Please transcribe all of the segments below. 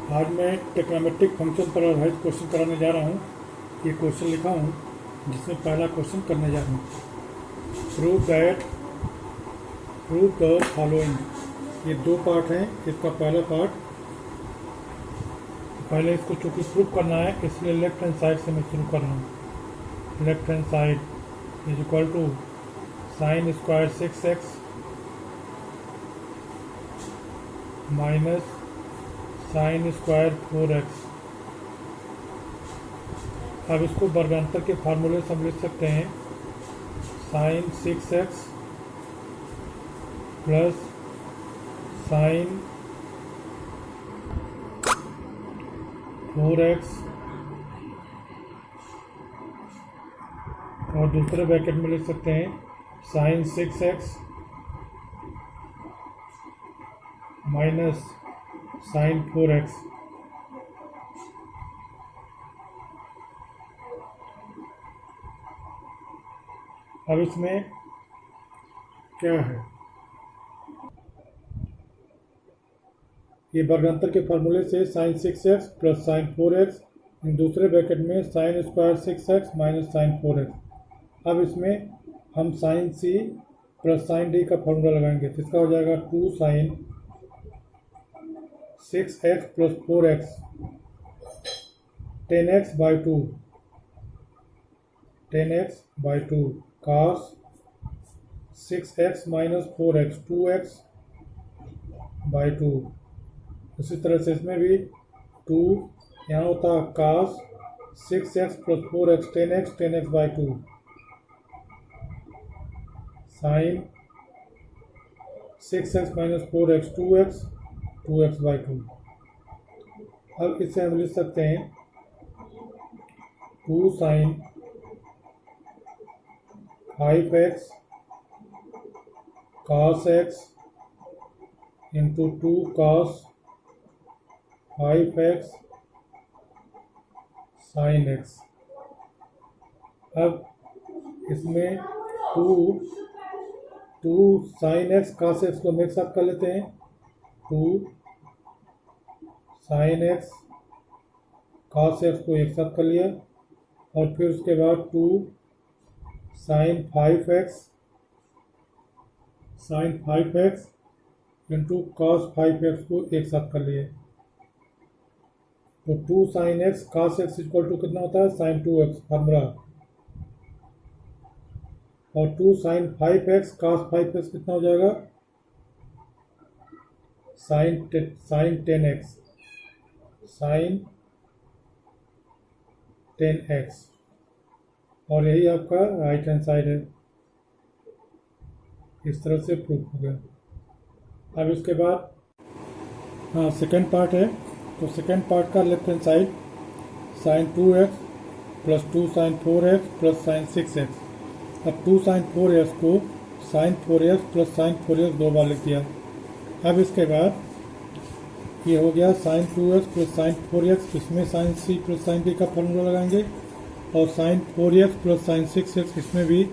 आज मैं trigonometric function पर आधारित क्वेश्चन कराने जा रहा हूँ। ये क्वेश्चन लिखा हूँ जिसमें पहला क्वेश्चन करने जा रहा हूँ। Prove the following. ये दो पार्ट हैं। इसका पहला पार्ट, पहले इसको चूँकि प्रूव करना है इसलिए लेफ्ट हैंड साइड से मैं शुरू कर रहा हूँ। Left hand side is equal to sine square 6x minus sine square 4x। अब इसको वर्गांतर के फार्मूले से हम लिख सकते हैं sign 6x plus sine 4x और दूसरे ब्रैकेट में लिख सकते हैं sign 6x minus sign 4x। अब इसमें क्या है, ये वर्गांतर के फार्मूले से sign 6x plus sine 4x, दूसरे ब्रैकेट में sign square 6x minus sign 4x। अब इसमें हम sine c plus sine d का फार्मूला लगाएंगे तो इसका हो जाएगा 2 sine 6x plus 4x 10x by 2 cos 6x minus 4x 2x by 2। उसी तरह से इसमें भी 2 यहाँ होता है cos 6x plus 4x 10x by 2 sine 6x minus 4x 2x by 2। अब इसे हम लिख सकते हैं 2 sine 5x cos x into 2 cos 5x sin x। अब इसमें 2 sin x cos x को मिक्स अप कर लेते हैं। 2 sin x cos x को एक साथ कर लिया और फिर उसके बाद 2 sin 5x into cos 5x को एक साथ कर लिए। तो 2 sin x cos x equal to कितना होता है sin 2x फार्मूला, और 2 sin 5x cos 5x कितना हो जाएगा sin 10x। और यही आपका राइट हैंड साइड है। इस तरह से प्रूफ हो गया। अब इसके बाद सेकेंड पार्ट है। तो सेकेंड पार्ट का left hand side sine 2x plus 2 sine 4x plus sine 6x। अब 2 साइन 4x को sign 4x plus sine 4x दो बार लिख दिया। अब इसके बाद ये हो गया sign 2x plus sine 4x, इसमें sine c plus sine d का फॉर्मूला लगाएंगे और sine 4x plus sine 6x, इसमें भी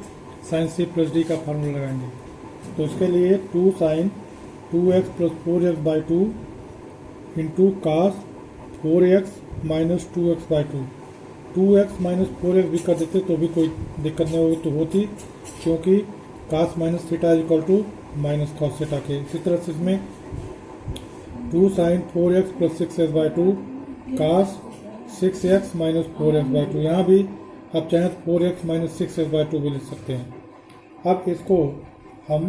साइन c प्लस d का फार्मूला लगाएंगे। तो उसके लिए 2 sine 2x plus 4x by 2 into cos 4x minus 2x by 2। 2x minus 4x भी कर देते तो भी कोई दिक्कत नहीं होती क्योंकि cos minus theta is equal to minus cos theta के। इसी तरह से इसमें 2 sine 4x plus 6x by 2 cos 6x minus 4x by 2। यहाँ भी आप चाहें तो 4x माइनस 6x बाई 2 भी लिख सकते हैं। अब इसको हम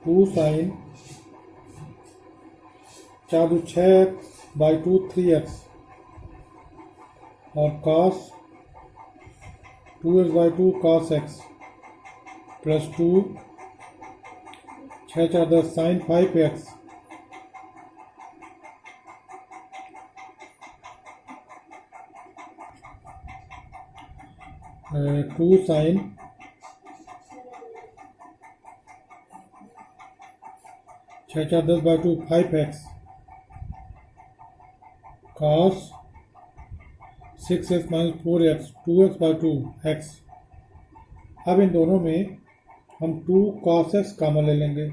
2 साइन 6x बाई 2 3x और cos 2x by 2 cos x plus 2 6 4 10 sine 5x 2 sine 6 4 10 by 2 5x cos 6x minus 4x 2x by 2 x। अब इन दोनों में हम 2 cos x कॉमन ले लेंगे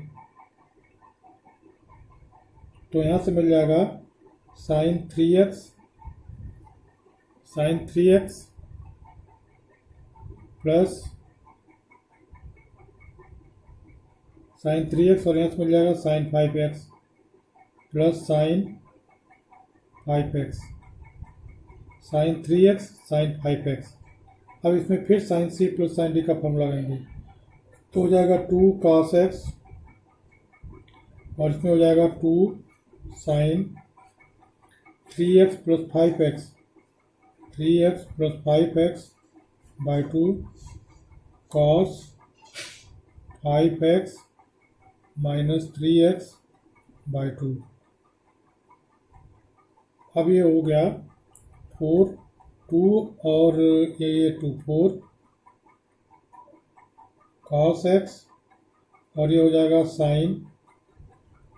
तो यहाँ से मिल जाएगा sign 3x plus sign 3x और यहाँ से मिल जाएगा sine 5x plus sine 5x, sine 3x sine 5x। अब इसमें फिर sine c plus sine d का फॉर्मूला लगाएंगे तो हो जाएगा 2 cos x और इसमें हो जाएगा 2 sine 3x plus 5x, 3x plus 5x by 2 cos 5x minus 3x by 2। अब ये हो गया 4, 2 और ये 2 4 cos x और ये हो जाएगा sine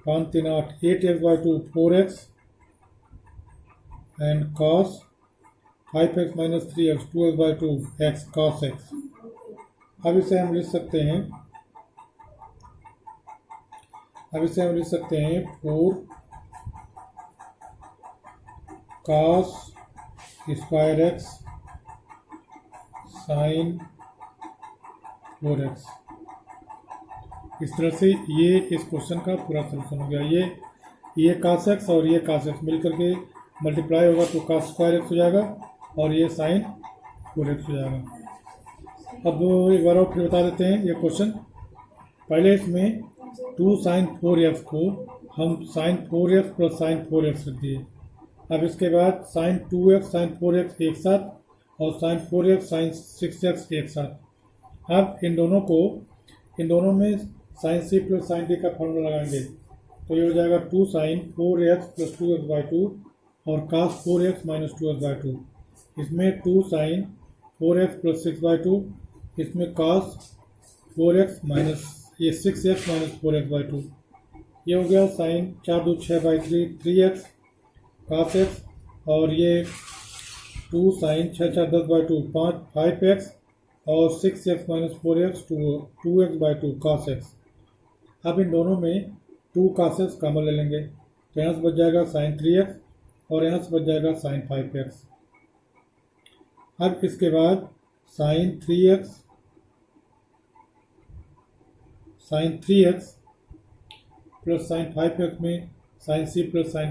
5 3 8 8x by 2 4x and cos 5x minus 3x 2x by 2 x cos x। अब इसे हम लिख सकते हैं 4 cos square x sign 4x। इस तरह से ये इस क्वेश्चन का पूरा सोल्यूशन हो गया। ये cos x और ये cos x मिलकर के मल्टीप्लाई होगा तो cos स्क्वायर x हो जाएगा और ये साइन 4x हो जाएगा। अब एक बार और फिर बता देते हैं ये क्वेश्चन। पहले इसमें 2 साइन 4x को हम sign 4x plus sine 4x रख दिए। अब इसके बाद साइन 2x साइन 4x एक साथ और साइन 4x साइन 6x एक साथ। अब इन दोनों में sine c plus sine d का फॉर्मूला लगाएंगे तो ये हो जाएगा 2 sine 4x plus 2x by 2 और cos 4x minus 2x by 2। इसमें 2 साइन 4x प्लस 6 बाई 2, इसमें cos 4x माइनस ये 6x माइनस 4x बाई 2। ये हो गया sign 4 2 6 by 3x cos x और ये 2 साइन 6 4 10 बाई 2 5x और 6x minus 4x 2x by 2 cos x। अब इन दोनों में 2 cos x कॉमन ले लेंगे तो यहाँ से बच जाएगा साइन 3x और यहाँ से बच जाएगा साइन 5x। अब इसके बाद sign 3x plus sine 5x में साइन c प्लस साइन